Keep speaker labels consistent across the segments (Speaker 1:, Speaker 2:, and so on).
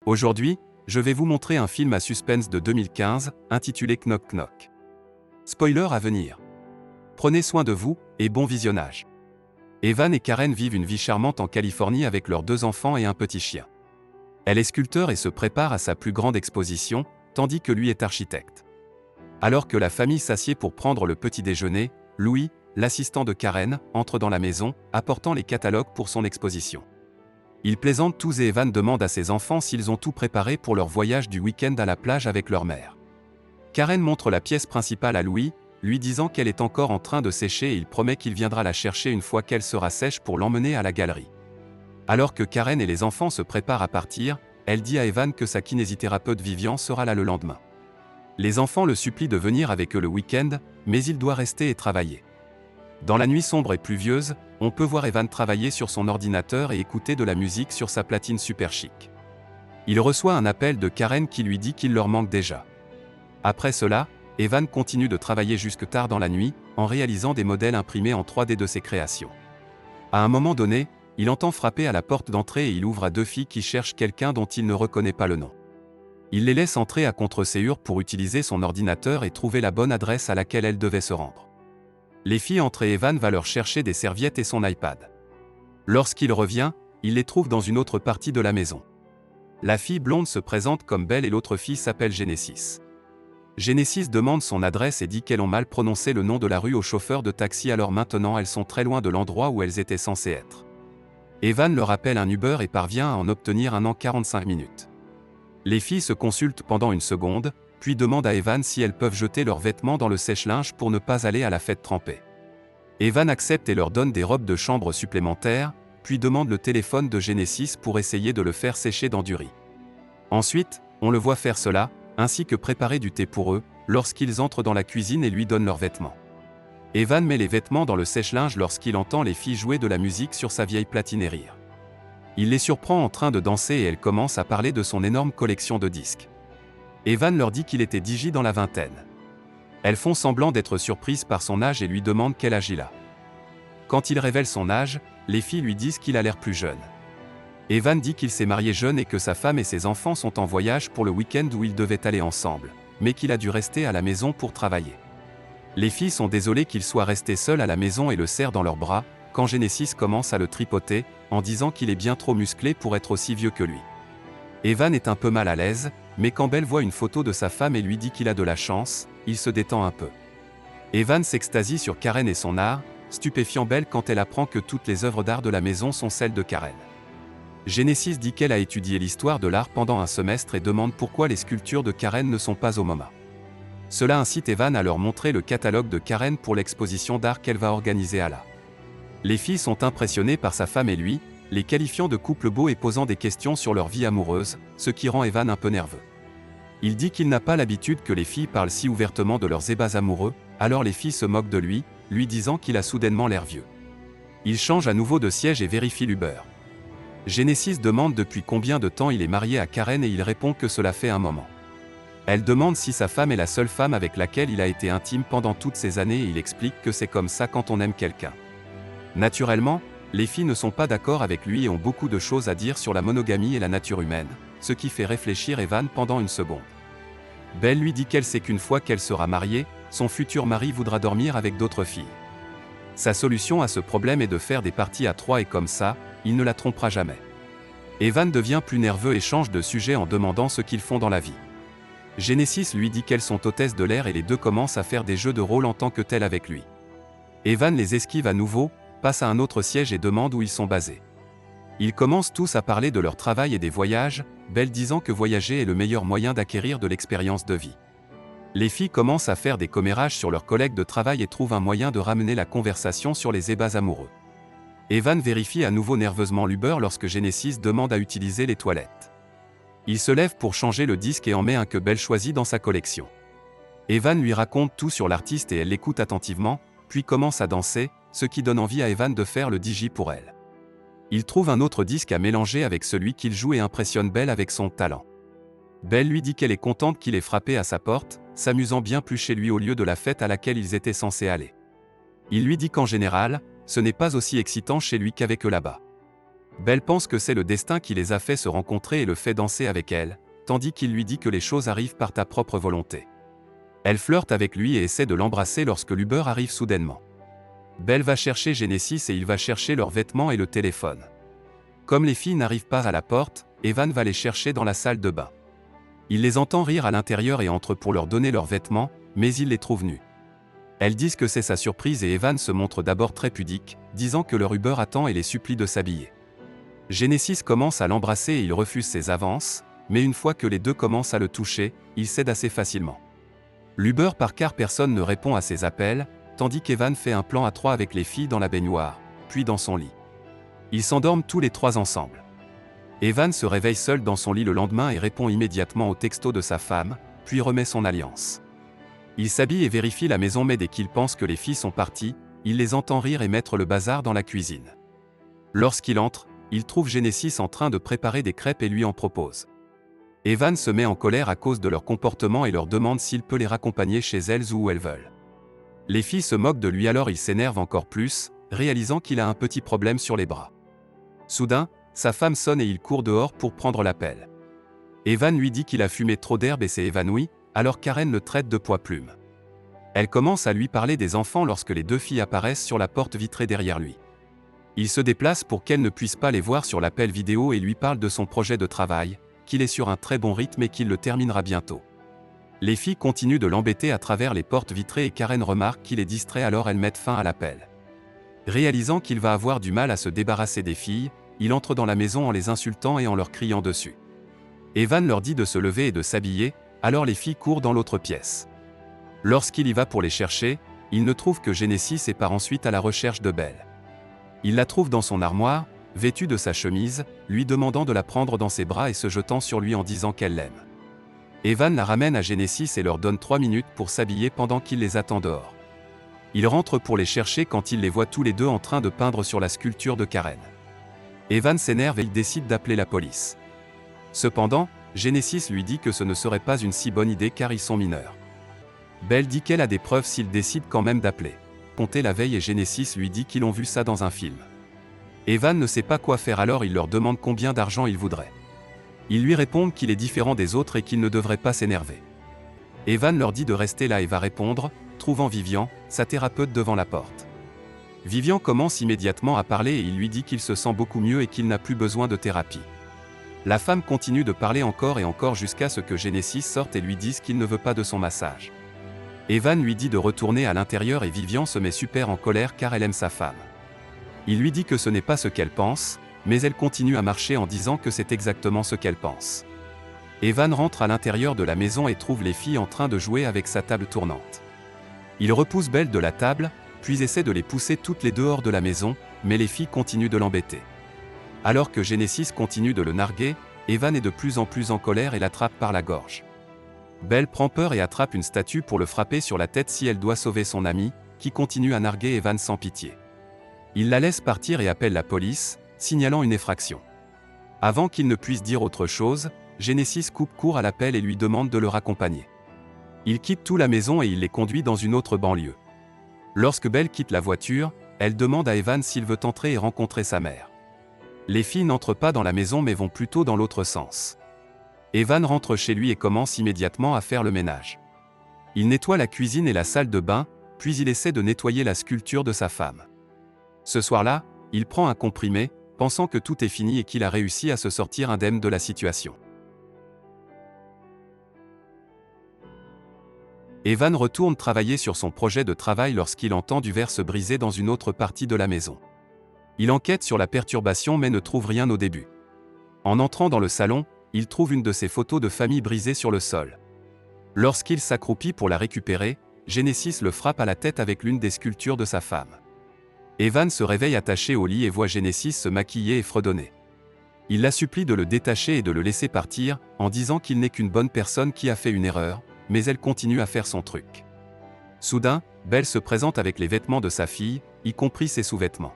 Speaker 1: Aujourd'hui, je vais vous montrer un film à suspense de 2015, intitulé Knock Knock. Spoiler à venir. Prenez soin de vous, et bon visionnage. Evan et Karen vivent une vie charmante en Californie avec leurs 2 enfants et un petit chien. Elle est sculpteur et se prépare à sa plus grande exposition, tandis que lui est architecte. Alors que la famille s'assied pour prendre le petit déjeuner, Louis, l'assistant de Karen, entre dans la maison, apportant les catalogues pour son exposition. Ils plaisantent tous et Evan demande à ses enfants s'ils ont tout préparé pour leur voyage du week-end à la plage avec leur mère. Karen montre la pièce principale à Louis, lui disant qu'elle est encore en train de sécher et il promet qu'il viendra la chercher une fois qu'elle sera sèche pour l'emmener à la galerie. Alors que Karen et les enfants se préparent à partir, elle dit à Evan que sa kinésithérapeute Vivian sera là le lendemain. Les enfants le supplient de venir avec eux le week-end, mais il doit rester et travailler. Dans la nuit sombre et pluvieuse, on peut voir Evan travailler sur son ordinateur et écouter de la musique sur sa platine super chic. Il reçoit un appel de Karen qui lui dit qu'il leur manque déjà. Après cela, Evan continue de travailler jusque tard dans la nuit, en réalisant des modèles imprimés en 3D de ses créations. À un moment donné, il entend frapper à la porte d'entrée et il ouvre à 2 filles qui cherchent quelqu'un dont il ne reconnaît pas le nom. Il les laisse entrer à contre-séance pour utiliser son ordinateur et trouver la bonne adresse à laquelle elles devaient se rendre. Les filles entrent et Evan va leur chercher des serviettes et son iPad. Lorsqu'il revient, il les trouve dans une autre partie de la maison. La fille blonde se présente comme Belle et l'autre fille s'appelle Genesis. Genesis demande son adresse et dit qu'elles ont mal prononcé le nom de la rue au chauffeur de taxi, alors maintenant elles sont très loin de l'endroit où elles étaient censées être. Evan leur appelle un Uber et parvient à en obtenir un en 45 minutes. Les filles se consultent pendant une seconde, puis demandent à Evan si elles peuvent jeter leurs vêtements dans le sèche-linge pour ne pas aller à la fête trempée. Evan accepte et leur donne des robes de chambre supplémentaires, puis demande le téléphone de Genesis pour essayer de le faire sécher dans du riz. Ensuite, on le voit faire cela, ainsi que préparer du thé pour eux, lorsqu'ils entrent dans la cuisine et lui donnent leurs vêtements. Evan met les vêtements dans le sèche-linge lorsqu'il entend les filles jouer de la musique sur sa vieille platine et rire. Il les surprend en train de danser et elles commencent à parler de son énorme collection de disques. Evan leur dit qu'il était DJ dans la vingtaine. Elles font semblant d'être surprises par son âge et lui demandent quel âge il a. Quand il révèle son âge, les filles lui disent qu'il a l'air plus jeune. Evan dit qu'il s'est marié jeune et que sa femme et ses enfants sont en voyage pour le week-end où ils devaient aller ensemble, mais qu'il a dû rester à la maison pour travailler. Les filles sont désolées qu'il soit resté seul à la maison et le serrent dans leurs bras, quand Genesis commence à le tripoter, en disant qu'il est bien trop musclé pour être aussi vieux que lui. Evan est un peu mal à l'aise, mais quand Belle voit une photo de sa femme et lui dit qu'il a de la chance, il se détend un peu. Evan s'extasie sur Karen et son art, stupéfiant Belle quand elle apprend que toutes les œuvres d'art de la maison sont celles de Karen. Genesis dit qu'elle a étudié l'histoire de l'art pendant un semestre et demande pourquoi les sculptures de Karen ne sont pas au MoMA. Cela incite Evan à leur montrer le catalogue de Karen pour l'exposition d'art qu'elle va organiser à la. Les filles sont impressionnées par sa femme et lui, les qualifiant de couple beau et posant des questions sur leur vie amoureuse, ce qui rend Evan un peu nerveux. Il dit qu'il n'a pas l'habitude que les filles parlent si ouvertement de leurs ébats amoureux, alors les filles se moquent de lui disant qu'il a soudainement l'air vieux. Il change à nouveau de siège et vérifie l'Uber. Genesis demande depuis combien de temps il est marié à Karen et il répond que cela fait un moment. Elle demande si sa femme est la seule femme avec laquelle il a été intime pendant toutes ces années et il explique que c'est comme ça quand on aime quelqu'un. Naturellement, les filles ne sont pas d'accord avec lui et ont beaucoup de choses à dire sur la monogamie et la nature humaine, ce qui fait réfléchir Evan pendant une seconde. Belle lui dit qu'elle sait qu'une fois qu'elle sera mariée, son futur mari voudra dormir avec d'autres filles. Sa solution à ce problème est de faire des parties à 3 et comme ça, il ne la trompera jamais. Evan devient plus nerveux et change de sujet en demandant ce qu'ils font dans la vie. Genesis lui dit qu'elles sont hôtesses de l'air et les deux commencent à faire des jeux de rôle en tant que tels avec lui. Evan les esquive à nouveau, passe à un autre siège et demande où ils sont basés. Ils commencent tous à parler de leur travail et des voyages, Belle disant que voyager est le meilleur moyen d'acquérir de l'expérience de vie. Les filles commencent à faire des commérages sur leurs collègues de travail et trouvent un moyen de ramener la conversation sur les ébats amoureux. Evan vérifie à nouveau nerveusement l'Uber lorsque Genesis demande à utiliser les toilettes. Il se lève pour changer le disque et en met un que Belle choisit dans sa collection. Evan lui raconte tout sur l'artiste et elle l'écoute attentivement, puis commence à danser, ce qui donne envie à Evan de faire le DJ pour elle. Il trouve un autre disque à mélanger avec celui qu'il joue et impressionne Belle avec son talent. Belle lui dit qu'elle est contente qu'il ait frappé à sa porte, s'amusant bien plus chez lui au lieu de la fête à laquelle ils étaient censés aller. Il lui dit qu'en général, ce n'est pas aussi excitant chez lui qu'avec eux là-bas. Belle pense que c'est le destin qui les a fait se rencontrer et le fait danser avec elle, tandis qu'il lui dit que les choses arrivent par ta propre volonté. Elle flirte avec lui et essaie de l'embrasser lorsque l'Uber arrive soudainement. Belle va chercher Genesis et il va chercher leurs vêtements et le téléphone. Comme les filles n'arrivent pas à la porte, Evan va les chercher dans la salle de bain. Il les entend rire à l'intérieur et entre pour leur donner leurs vêtements, mais il les trouve nus. Elles disent que c'est sa surprise et Evan se montre d'abord très pudique, disant que leur Uber attend et les supplie de s'habiller. Genesis commence à l'embrasser et il refuse ses avances, mais une fois que les deux commencent à le toucher, il cède assez facilement. L'Uber part car personne ne répond à ses appels, tandis qu'Evan fait un plan à trois avec les filles dans la baignoire, puis dans son lit. Ils s'endorment tous les trois ensemble. Evan se réveille seul dans son lit le lendemain et répond immédiatement au texto de sa femme, puis remet son alliance. Il s'habille et vérifie la maison mais dès qu'il pense que les filles sont parties, il les entend rire et mettre le bazar dans la cuisine. Lorsqu'il entre, il trouve Genesis en train de préparer des crêpes et lui en propose. Evan se met en colère à cause de leur comportement et leur demande s'il peut les raccompagner chez elles ou où elles veulent. Les filles se moquent de lui alors il s'énerve encore plus, réalisant qu'il a un petit problème sur les bras. Soudain, sa femme sonne et il court dehors pour prendre l'appel. Evan lui dit qu'il a fumé trop d'herbe et s'est évanoui, alors Karen le traite de poids-plume. Elle commence à lui parler des enfants lorsque les deux filles apparaissent sur la porte vitrée derrière lui. Il se déplace pour qu'elle ne puisse pas les voir sur l'appel vidéo et lui parle de son projet de travail, qu'il est sur un très bon rythme et qu'il le terminera bientôt. Les filles continuent de l'embêter à travers les portes vitrées et Karen remarque qu'il est distrait alors elles mettent fin à l'appel. Réalisant qu'il va avoir du mal à se débarrasser des filles, il entre dans la maison en les insultant et en leur criant dessus. Evan leur dit de se lever et de s'habiller, alors les filles courent dans l'autre pièce. Lorsqu'il y va pour les chercher, il ne trouve que Genesis et part ensuite à la recherche de Belle. Il la trouve dans son armoire, vêtue de sa chemise, lui demandant de la prendre dans ses bras et se jetant sur lui en disant qu'elle l'aime. Evan la ramène à Genesis et leur donne 3 minutes pour s'habiller pendant qu'il les attend dehors. Il rentre pour les chercher quand il les voit tous les deux en train de peindre sur la sculpture de Karen. Evan s'énerve et il décide d'appeler la police. Cependant, Genesis lui dit que ce ne serait pas une si bonne idée car ils sont mineurs. Belle dit qu'elle a des preuves s'il décide quand même d'appeler. Compter la veille et Genesis lui dit qu'ils ont vu ça dans un film. Evan ne sait pas quoi faire alors il leur demande combien d'argent il voudrait. Ils lui répondent qu'il est différent des autres et qu'il ne devrait pas s'énerver. Evan leur dit de rester là et va répondre, trouvant Vivian, sa thérapeute devant la porte. Vivian commence immédiatement à parler et il lui dit qu'il se sent beaucoup mieux et qu'il n'a plus besoin de thérapie. La femme continue de parler encore et encore jusqu'à ce que Genesis sorte et lui dise qu'il ne veut pas de son massage. Evan lui dit de retourner à l'intérieur et Vivian se met super en colère car elle aime sa femme. Il lui dit que ce n'est pas ce qu'elle pense, mais elle continue à marcher en disant que c'est exactement ce qu'elle pense. Evan rentre à l'intérieur de la maison et trouve les filles en train de jouer avec sa table tournante. Il repousse Belle de la table, puis essaie de les pousser toutes les deux hors de la maison, mais les filles continuent de l'embêter. Alors que Genesis continue de le narguer, Evan est de plus en plus en colère et l'attrape par la gorge. Belle prend peur et attrape une statue pour le frapper sur la tête si elle doit sauver son ami, qui continue à narguer Evan sans pitié. Il la laisse partir et appelle la police, signalant une effraction. Avant qu'il ne puisse dire autre chose, Genesis coupe court à l'appel et lui demande de le raccompagner. Il quitte tout la maison et il les conduit dans une autre banlieue. Lorsque Belle quitte la voiture, elle demande à Evan s'il veut entrer et rencontrer sa mère. Les filles n'entrent pas dans la maison mais vont plutôt dans l'autre sens. Evan rentre chez lui et commence immédiatement à faire le ménage. Il nettoie la cuisine et la salle de bain, puis il essaie de nettoyer la sculpture de sa femme. Ce soir-là, il prend un comprimé, pensant que tout est fini et qu'il a réussi à se sortir indemne de la situation. Evan retourne travailler sur son projet de travail lorsqu'il entend du verre se briser dans une autre partie de la maison. Il enquête sur la perturbation mais ne trouve rien au début. En entrant dans le salon, il trouve une de ses photos de famille brisée sur le sol. Lorsqu'il s'accroupit pour la récupérer, Genesis le frappe à la tête avec l'une des sculptures de sa femme. Evan se réveille attaché au lit et voit Genesis se maquiller et fredonner. Il la supplie de le détacher et de le laisser partir, en disant qu'il n'est qu'une bonne personne qui a fait une erreur, mais elle continue à faire son truc. Soudain, Belle se présente avec les vêtements de sa fille, y compris ses sous-vêtements.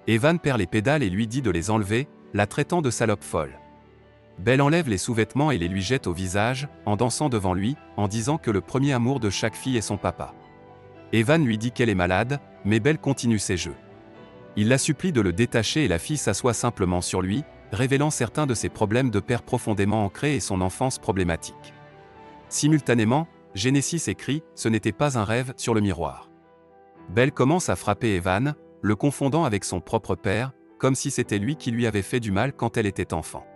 Speaker 1: Evan perd les pédales et lui dit de les enlever, la traitant de salope folle. Belle enlève les sous-vêtements et les lui jette au visage, en dansant devant lui, en disant que le premier amour de chaque fille est son papa. Evan lui dit qu'elle est malade, mais Belle continue ses jeux. Il la supplie de le détacher et la fille s'assoit simplement sur lui, révélant certains de ses problèmes de père profondément ancrés et son enfance problématique. Simultanément, Genesis écrit « Ce n'était pas un rêve » sur le miroir. Belle commence à frapper Evan, le confondant avec son propre père, comme si c'était lui qui lui avait fait du mal quand elle était enfant.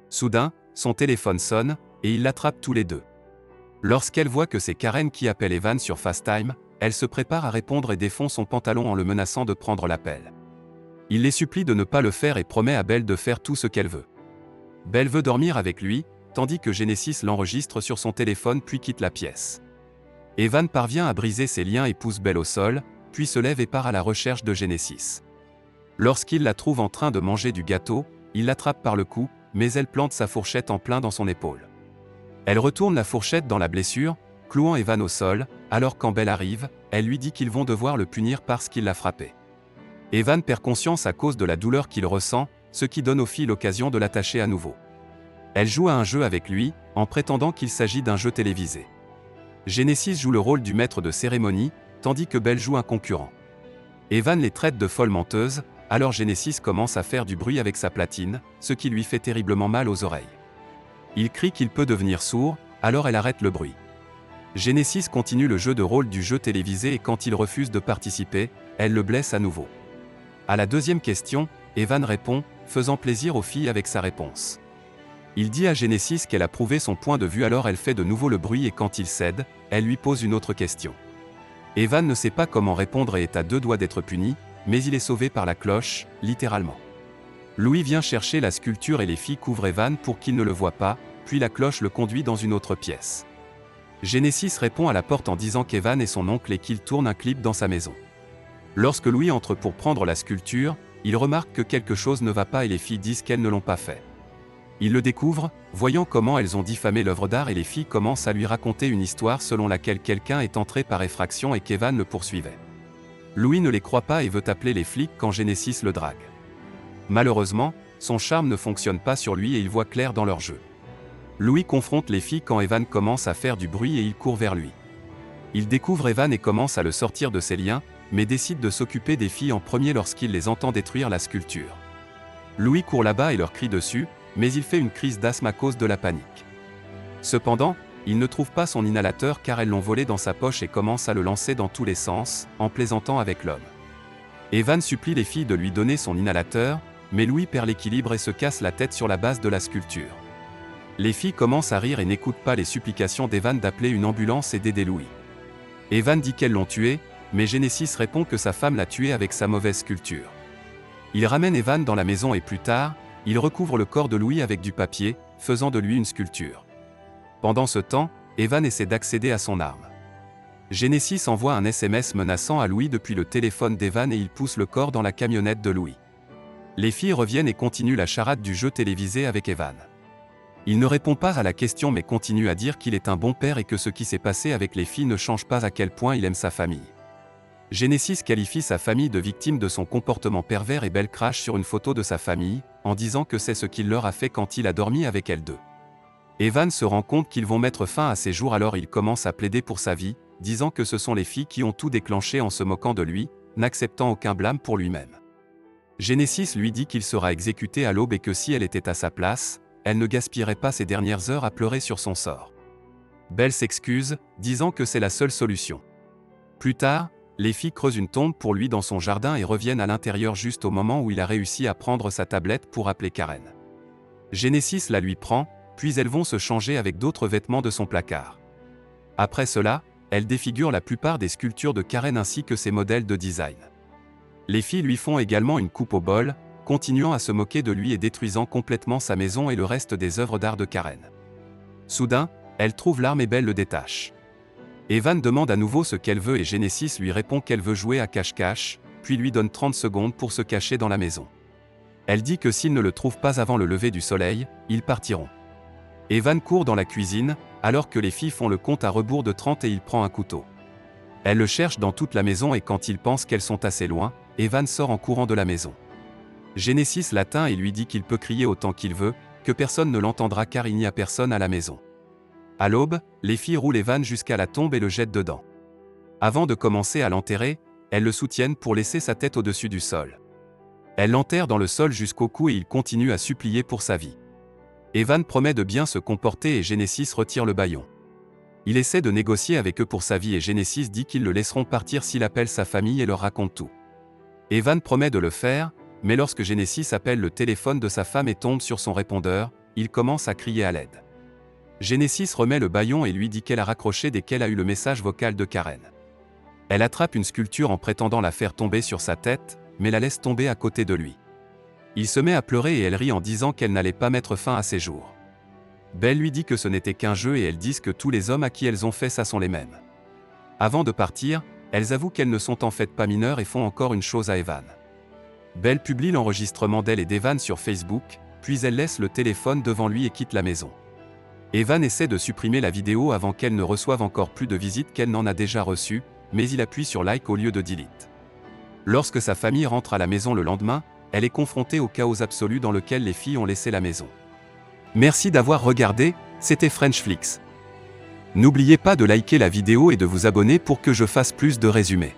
Speaker 1: Soudain, son téléphone sonne, et ils l'attrapent tous les deux. Lorsqu'elle voit que c'est Karen qui appelle Evan sur FaceTime, elle se prépare à répondre et défend son pantalon en le menaçant de prendre l'appel. Il les supplie de ne pas le faire et promet à Belle de faire tout ce qu'elle veut. Belle veut dormir avec lui, tandis que Genesis l'enregistre sur son téléphone puis quitte la pièce. Evan parvient à briser ses liens et pousse Belle au sol, puis se lève et part à la recherche de Genesis. Lorsqu'il la trouve en train de manger du gâteau, il l'attrape par le cou, mais elle plante sa fourchette en plein dans son épaule. Elle retourne la fourchette dans la blessure, clouant Evan au sol, alors quand Belle arrive, elle lui dit qu'ils vont devoir le punir parce qu'il l'a frappé. Evan perd conscience à cause de la douleur qu'il ressent, ce qui donne aux filles l'occasion de l'attacher à nouveau. Elle joue à un jeu avec lui, en prétendant qu'il s'agit d'un jeu télévisé. Genesis joue le rôle du maître de cérémonie, tandis que Belle joue un concurrent. Evan les traite de folles menteuses, alors Genesis commence à faire du bruit avec sa platine, ce qui lui fait terriblement mal aux oreilles. Il crie qu'il peut devenir sourd, alors elle arrête le bruit. Genesis continue le jeu de rôle du jeu télévisé et quand il refuse de participer, elle le blesse à nouveau. À la deuxième question, Evan répond, faisant plaisir aux filles avec sa réponse. Il dit à Genesis qu'elle a prouvé son point de vue alors elle fait de nouveau le bruit et quand il cède, elle lui pose une autre question. Evan ne sait pas comment répondre et est à deux doigts d'être puni, mais il est sauvé par la cloche, littéralement. Louis vient chercher la sculpture et les filles couvrent Evan pour qu'il ne le voie pas, puis la cloche le conduit dans une autre pièce. Genesis répond à la porte en disant qu'Evan est son oncle et qu'il tourne un clip dans sa maison. Lorsque Louis entre pour prendre la sculpture, il remarque que quelque chose ne va pas et les filles disent qu'elles ne l'ont pas fait. Il le découvre, voyant comment elles ont diffamé l'œuvre d'art et les filles commencent à lui raconter une histoire selon laquelle quelqu'un est entré par effraction et qu'Evan le poursuivait. Louis ne les croit pas et veut appeler les flics quand Genesis le drague. Malheureusement, son charme ne fonctionne pas sur lui et il voit clair dans leur jeu. Louis confronte les filles quand Evan commence à faire du bruit et il court vers lui. Il découvre Evan et commence à le sortir de ses liens, mais décide de s'occuper des filles en premier lorsqu'il les entend détruire la sculpture. Louis court là-bas et leur crie dessus, mais il fait une crise d'asthme à cause de la panique. Cependant, il ne trouve pas son inhalateur car elles l'ont volé dans sa poche et commence à le lancer dans tous les sens, en plaisantant avec l'homme. Evan supplie les filles de lui donner son inhalateur, mais Louis perd l'équilibre et se casse la tête sur la base de la sculpture. Les filles commencent à rire et n'écoutent pas les supplications d'Evan d'appeler une ambulance et d'aider Louis. Evan dit qu'elles l'ont tué, mais Genesis répond que sa femme l'a tué avec sa mauvaise sculpture. Il ramène Evan dans la maison et plus tard, il recouvre le corps de Louis avec du papier, faisant de lui une sculpture. Pendant ce temps, Evan essaie d'accéder à son arme. Genesis envoie un SMS menaçant à Louis depuis le téléphone d'Evan et il pousse le corps dans la camionnette de Louis. Les filles reviennent et continuent la charade du jeu télévisé avec Evan. Il ne répond pas à la question mais continue à dire qu'il est un bon père et que ce qui s'est passé avec les filles ne change pas à quel point il aime sa famille. Genesis qualifie sa famille de victime de son comportement pervers et Belle crache sur une photo de sa famille, en disant que c'est ce qu'il leur a fait quand il a dormi avec elles deux. Evan se rend compte qu'ils vont mettre fin à ses jours alors il commence à plaider pour sa vie, disant que ce sont les filles qui ont tout déclenché en se moquant de lui, n'acceptant aucun blâme pour lui-même. Genesis lui dit qu'il sera exécuté à l'aube et que si elle était à sa place, elle ne gaspillerait pas ses dernières heures à pleurer sur son sort. Belle s'excuse, disant que c'est la seule solution. Plus tard, les filles creusent une tombe pour lui dans son jardin et reviennent à l'intérieur juste au moment où il a réussi à prendre sa tablette pour appeler Karen. Genesis la lui prend, puis elles vont se changer avec d'autres vêtements de son placard. Après cela, elle défigure la plupart des sculptures de Karen ainsi que ses modèles de design. Les filles lui font également une coupe au bol, continuant à se moquer de lui et détruisant complètement sa maison et le reste des œuvres d'art de Karen. Soudain, elle trouve l'arme et Belle le détache. Evan demande à nouveau ce qu'elle veut et Genesis lui répond qu'elle veut jouer à cache-cache, puis lui donne 30 secondes pour se cacher dans la maison. Elle dit que s'ils ne le trouvent pas avant le lever du soleil, ils partiront. Evan court dans la cuisine, alors que les filles font le compte à rebours de 30 et il prend un couteau. Elle le cherche dans toute la maison et quand il pense qu'elles sont assez loin, Evan sort en courant de la maison. Genesis l'atteint et lui dit qu'il peut crier autant qu'il veut, que personne ne l'entendra car il n'y a personne à la maison. À l'aube, les filles roulent Evan jusqu'à la tombe et le jettent dedans. Avant de commencer à l'enterrer, elles le soutiennent pour laisser sa tête au-dessus du sol. Elle l'enterre dans le sol jusqu'au cou et il continue à supplier pour sa vie. Evan promet de bien se comporter et Genesis retire le bâillon. Il essaie de négocier avec eux pour sa vie et Genesis dit qu'ils le laisseront partir s'il appelle sa famille et leur raconte tout. Evan promet de le faire, mais lorsque Genesis appelle le téléphone de sa femme et tombe sur son répondeur, il commence à crier à l'aide. Genesis remet le bâillon et lui dit qu'elle a raccroché dès qu'elle a eu le message vocal de Karen. Elle attrape une sculpture en prétendant la faire tomber sur sa tête, mais la laisse tomber à côté de lui. Il se met à pleurer et elle rit en disant qu'elle n'allait pas mettre fin à ses jours. Belle lui dit que ce n'était qu'un jeu et elles disent que tous les hommes à qui elles ont fait ça sont les mêmes. Avant de partir, elles avouent qu'elles ne sont en fait pas mineures et font encore une chose à Evan. Belle publie l'enregistrement d'elle et d'Evan sur Facebook, puis elle laisse le téléphone devant lui et quitte la maison. Evan essaie de supprimer la vidéo avant qu'elle ne reçoive encore plus de visites qu'elle n'en a déjà reçues, mais il appuie sur like au lieu de delete. Lorsque sa famille rentre à la maison le lendemain, elle est confrontée au chaos absolu dans lequel les filles ont laissé la maison. Merci d'avoir regardé, c'était Frenchflix. N'oubliez pas de liker la vidéo et de vous abonner pour que je fasse plus de résumés.